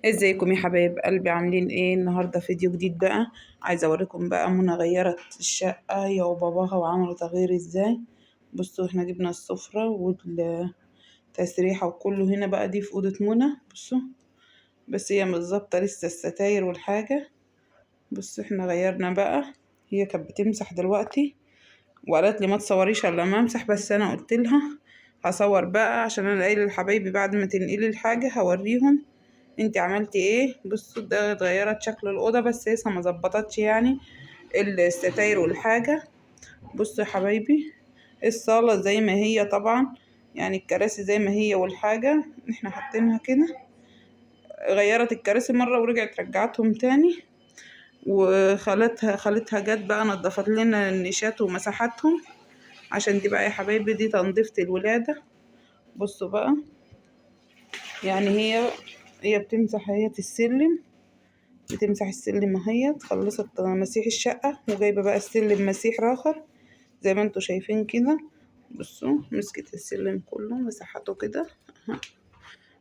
ازيكم يا حبايب قلبي؟ عاملين ايه؟ النهارده فيديو جديد بقى. عايزه اوريكم بقى منى غيرت الشقه هي وباباها وعملوا تغيير ازاي. بصوا احنا جبنا السفره والتسريحه وكله هنا بقى، دي في اوضه منى. بصوا بس هي مش ظابطه لسه الستاير والحاجه. بصوا احنا غيرنا بقى. هي كانت بتمسح دلوقتي وقالت لي ما تصوريش الا لما امسح، بس انا قلت لها هصور بقى عشان انا قايله لحبايبي بعد ما تنقلي الحاجه هوريهم انتي عملتي ايه. بصوا ده اتغيرت شكل الاوضه بس لسه ما ظبطتش يعني الستاير والحاجه. بصوا يا حبايبي الصاله زي ما هي طبعا، يعني الكراسي زي ما هي والحاجه احنا حاطينها كده. غيرت الكراسي مره ورجعت رجعتهم تاني، خالتها جت بقى نضفت لنا النيشات ومسحتهم، عشان دي بقى يا حبايبي دي تنظيفة الولادة. بصوا بقى يعني هي بتمسح السلم، بتمسح السلم اهي. خلصت مسيح الشقة وجايبة بقى السلم مسيح راخر زي ما انتوا شايفين كده. بصوا مسكت السلم كله مسحته كده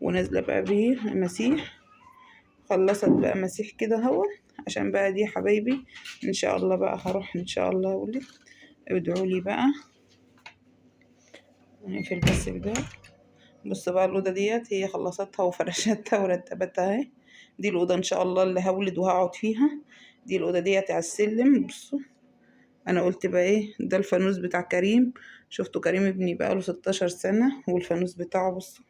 ونازلة بقى بيه مسيح. خلصت بقى مسيح كده اهو، عشان بقى دي حبايبي ان شاء الله بقى هروح ان شاء الله اقولك ادعولي بقى في بس الباب. بص بقى الأوضة ديت هي خلصتها وفرشتها ورتبتها اهي. دي الأوضة إن شاء الله اللي هولد وهقعد فيها. دي الأوضة ديت على السلم. بصوا أنا قلت بقى ايه ده الفانوس بتاع كريم. شفتوا كريم ابني بقاله 16 سنة والفانوس بتاعه بصوا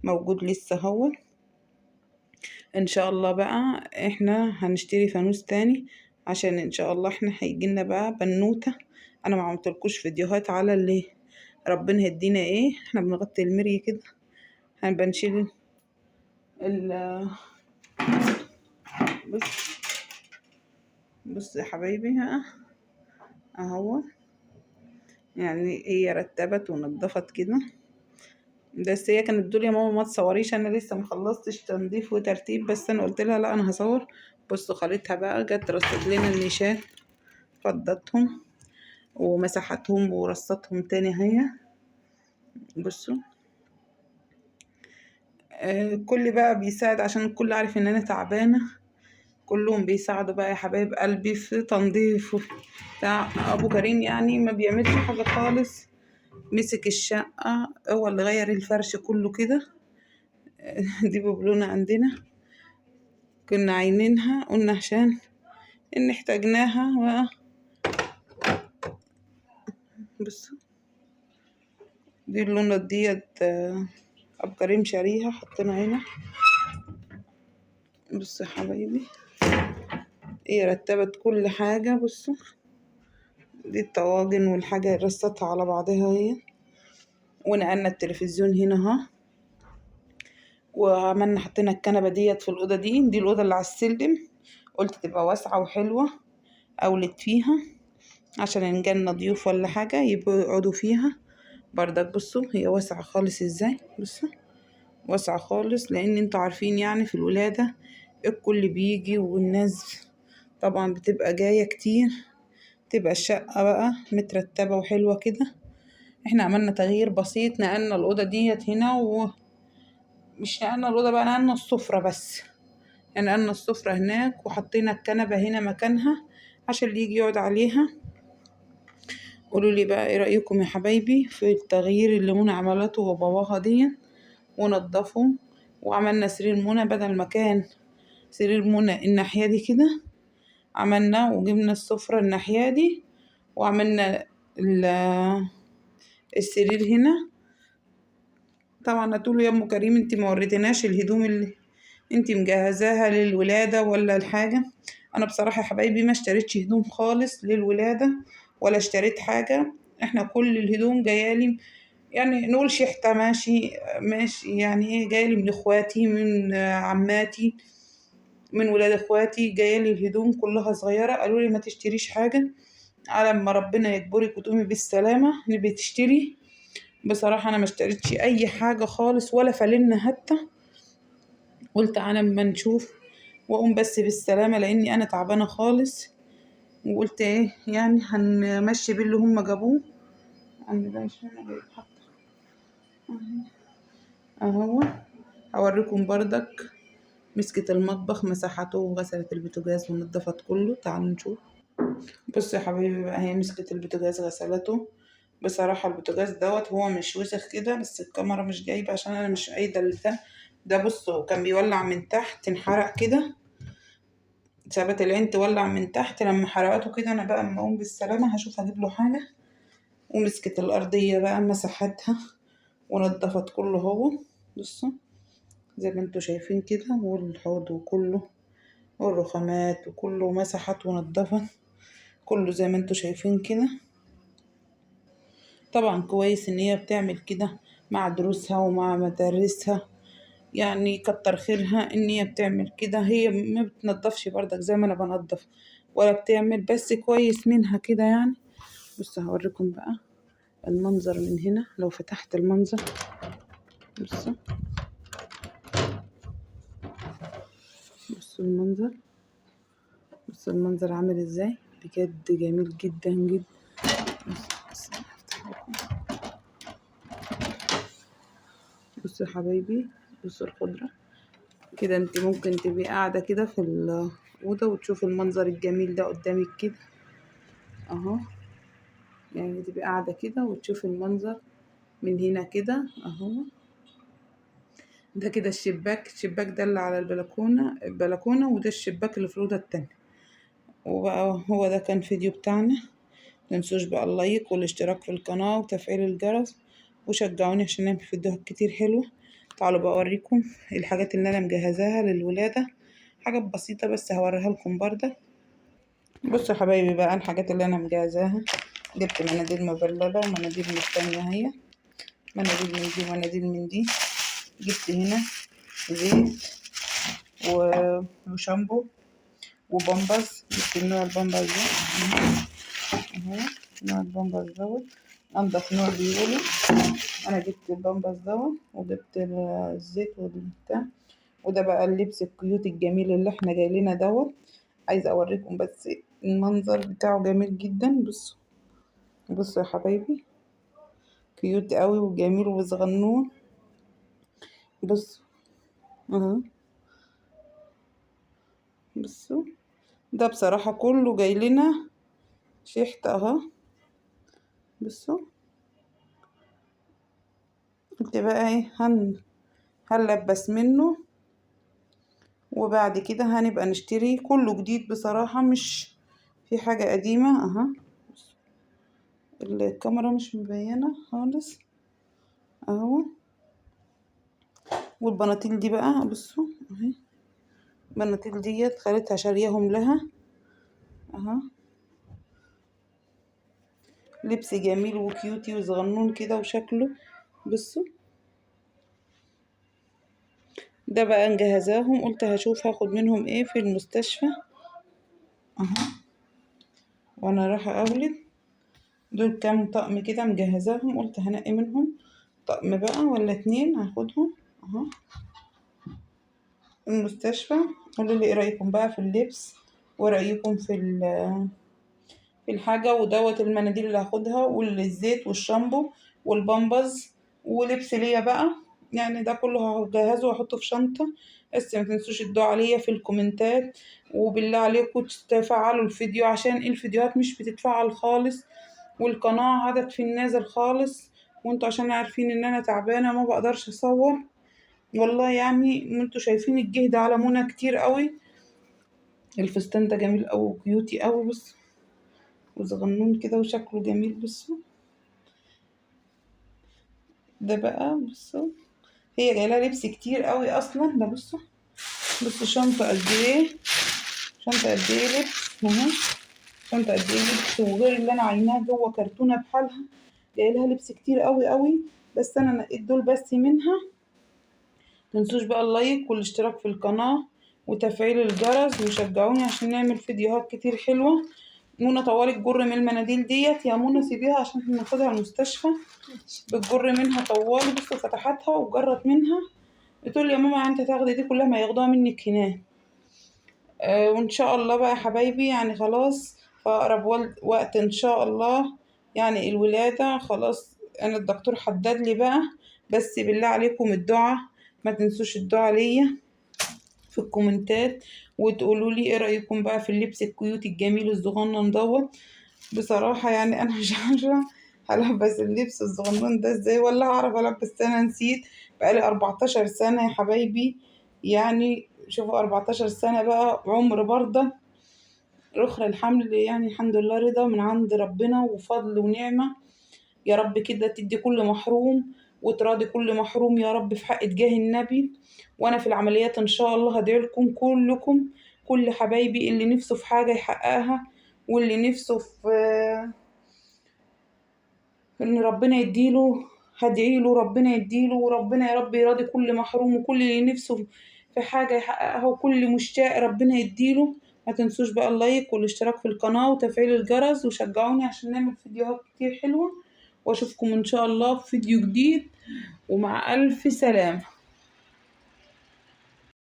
موجود لسه هو. إن شاء الله بقى احنا هنشتري فانوس تاني، عشان إن شاء الله احنا هيجيلنا بقى بنوتة. أنا ما عملتلكوش فيديوهات على اللي ربنا هدينا ايه. احنا بنغطي المري كده، هنبقى نشيل ال بص بص يا حبايبي ها اهو. يعني هي رتبت ونضفت كده، بس هي كانت بتقول يا ماما ما تصوريش انا لسه مخلصتش تنظيف وترتيب، بس انا قلت لها لا انا هصور. بصوا خالتها بقى جت رصت لنا النيشات، فضتهم ومسحتهم ورصتهم تاني اهي. بصوا الكل بقى بيساعد عشان الكل عارف ان انا تعبانه. كلهم بيساعدوا بقى يا حبايب قلبي في تنظيف بتاع. ابو كريم يعني ما بيعملش حاجه خالص، مسك الشقه هو اللي غير الفرش كله كده. دي ببلونة عندنا كنا عاينينها قلنا عشان ان احتاجناها بص دي اللونة ديت ابو كريم شاريها حطينا هنا. بص يا حبايبي ايه رتبت كل حاجة. بصوا دي الطواجن والحاجة رصتها على بعضها هي، ونقلنا التلفزيون هنا ها، وعملنا حطينا الكنبة ديت في الأوضة دي الأوضة اللي على السلم. قلت تبقى واسعة وحلوة أولد فيها عشان إن جالنا ضيوف ولا حاجة يبقوا يقعدوا فيها بردك. بصوا هي واسعة خالص ازاي. بصوا واسعة خالص لأن انتوا عارفين يعني في الولادة الكل بيجي والناس طبعا بتبقى جاية كتير، تبقى الشقة بقى مترتبة وحلوة كده. احنا عملنا تغيير بسيط، نقلنا الأوضة ديت هنا، ومش نقلنا الأوضة بقى نقلنا السفرة بس. يعني نقلنا السفرة هناك وحطينا الكنبة هنا مكانها عشان اللي يجي يقعد عليها. قولوا لي بقى ايه رأيكم يا حبايبي في التغيير اللي منى عملته وباباها دي. ونضفه وعملنا سرير منى بدل ما كان سرير منى الناحية دي كده، عملنا وجبنا السفرة الناحية دي وعملنا السرير هنا. طبعا هتقولوا يا ام كريم انت ما وريتناش الهدوم اللي انت مجهزاها للولادة ولا الحاجة. انا بصراحة يا حبايبي ما اشتريتش هدوم خالص للولادة ولا اشتريت حاجة. احنا كل الهدوم جايالي يعني نقول شحتة ماشي ماشي، يعني ايه جايلي من اخواتي من عماتي من ولاد اخواتي، جايلي الهدوم كلها صغيرة. قالوا لي ما تشتريش حاجة على ما ربنا يجبرك وتقومي بالسلامة نبي تشتري. بصراحة انا ما اشتريتش اي حاجة خالص ولا فللنا حتى. قلت على ما نشوف واقوم بس بالسلامة لاني انا تعبانة خالص. وقلت ايه يعني هنمشي باللي هم جابوه. عندي بقى اهو هوريكم بردك مسكت المطبخ مسحته وغسلت البوتاجاز ونضفت كله. تعالوا نشوف. بصوا يا حبايبي بقى، هي مسكت البوتاجاز غسلته. بصراحة البوتاجاز دوت هو مش وسخ كده، بس الكاميرا مش جايبة عشان انا مش قايدة اللسان ده. بصوا كان بيولع من تحت، انحرق كده، سابت العين تولع من تحت. لما حرقته كده انا بقى اما اقوم بالسلامة هشوف اجيب له حاجة. ومسكت الارضية بقى مسحتها ونضفت كله هو. بصوا زي ما انتوا شايفين كده، والحوض وكله والرخامات وكله مسحت ونضفت كله زي ما انتوا شايفين كده. طبعا كويس ان هي بتعمل كده مع دروسها ومع مدارسها، يعني كتر خيرها ان هي بتعمل كده. هي ما بتنضفش بردك زي ما انا بنضف ولا بتعمل، بس كويس منها كده يعني. بصوا هوريكم بقى المنظر من هنا. لو فتحت المنظر بصوا، بصوا المنظر، بصوا المنظر عامل ازاي، بجد جميل جدا جدا. بصوا يا حبايبي، بصوا الخضرة كده. انت ممكن تبقي قاعدة كده في الأوضة وتشوفي المنظر الجميل ده قدامك كده اهو. يعني تبقي قاعدة كده وتشوفي المنظر من هنا كده اهو. ده كده الشباك ده اللي على البلكونة، وده الشباك اللي في الأوضة التانية. وبقى هو ده كان فيديو بتاعنا. متنسوش بقى اللايك والاشتراك في القناة وتفعيل الجرس، وشجعوني عشان نعمل فيديوهات كتير حلوة. تعالوا بقى اوريكم الحاجات اللي انا مجهزاها للولادة، حاجات بسيطة بس هوريها لكم برضه. بصوا يا حبايبي بقى الحاجات اللي انا مجهزاها. جبت مناديل مبللة ومناديل من التانية اهي، مناديل من دي ومناديل من دي. جبت هنا زيت وشامبو وبامبرز. جبت نوع البامبرز ده اهو، نوع البامبرز دوت انضف نوع بيقولوا. انا جبت البامبرز دوت وجبت الزيت والبتاع. وده بقى اللبس الكيوت الجميل اللي احنا جايلنا دوت. عايزه اوريكم بس المنظر بتاعه جميل جدا. بصوا بصوا يا حبايبي، كيوت قوي وجميل وصغنون. بصوا اهو، بصوا ده بصراحه كله جايلنا شيحت اهو. بصوا قلت بقى ايه هنلبس منه، وبعد كده هنبقى نشتري كله جديد. بصراحة مش في حاجة قديمة اها. الكاميرا مش مبينة خالص اهو. والبناطيل دي بقى بصوا اهي، البناطيل ديت خالتها شارياهم لها اها. لبس جميل وكيوتي وصغنون كده وشكله. بصوا ده بقى مجهزاهم، قلت هشوف هاخد منهم ايه في المستشفى اها وانا رايحة اولد. دول كام طقم كده مجهزاهم، قلت هنقي منهم طقم بقى ولا 2 هاخدهم اهو المستشفى. قولوا لي ايه رايكم بقى في اللبس، ورأيكم في الحاجة. ودوت المناديل اللي هاخدها والزيت والشامبو والبامبز ولبس ليا بقى. يعني ده كله هجهزه واحطه في شنطة. بس ما تنسوش تدعوا عليا في الكومنتات، وبالله عليكم تفعلوا الفيديو عشان الفيديوهات مش بتتفعل خالص، والقناة عدد في النازل خالص. وانتوا عشان عارفين ان انا تعبانة ما بقدرش اصور والله. يعني انتوا شايفين الجهد على منى كتير قوي. الفستان ده جميل قوي وكيوتي قوي، بص وصغنون كده وشكله جميل. بصوا ده بقى، بصوا هي جايله لبس كتير قوي اصلا. ده بصوا، بصوا شنطه قد ايه، شنطه قد ايه لبس اهو، شنطه قد ايه لبس. وغير اللي انا عيناها جوه كرتونه بحالها، جايلها لبس كتير قوي قوي. بس انا نقيت دول بس منها. متنسوش بقى اللايك والاشتراك في القناه وتفعيل الجرس، وشجعوني عشان نعمل فيديوهات كتير حلوه. منى طورت جر من المناديل ديت يا منى، سيبيها عشان ناخدها المستشفى. بتجر منها طوالي. بصوا فتحتها وجرت منها. بتقول يا ماما انت تاخدي دي كلها ما ياخدوها منك هناك. وان شاء الله بقى يا حبايبي يعني خلاص في اقرب وقت ان شاء الله. يعني الولادة خلاص انا الدكتور حدد لي بقى. بس بالله عليكم الدعاء، ما تنسوش الدعاء ليا في الكومنتات وتقولوا لي ايه رأيكم بقى في اللبس الكيوت الجميل الصغنن دوت. بصراحة يعني انا مش عارفة هلبس اللبس الصغنن ده ازاي، ولا هعرف البس، انا نسيت. بقالي 14 سنة يا حبايبي، يعني شوفوا 14 سنة بقى عمر برضه. رخر الحمل يعني الحمد لله رضا من عند ربنا وفضل ونعمة. يا رب كده تدي كل محروم وتراضي كل محروم يا رب في حق جاه النبي. وانا في العمليات ان شاء الله هدعي لكم كلكم، كل حبايبي اللي نفسه في حاجة يحققها، واللي نفسه في ان ربنا يديله هدعيله ربنا يديله، وربنا يا رب يراضي كل محروم، وكل اللي نفسه في حاجة يحققها، وكل مشتاق ربنا يديله. ما تنسوش بقى اللايك والاشتراك في القناة وتفعيل الجرس، وشجعوني عشان نعمل فيديوهات كتير حلوة. واشوفكم ان شاء الله في فيديو جديد، ومع الف سلامة.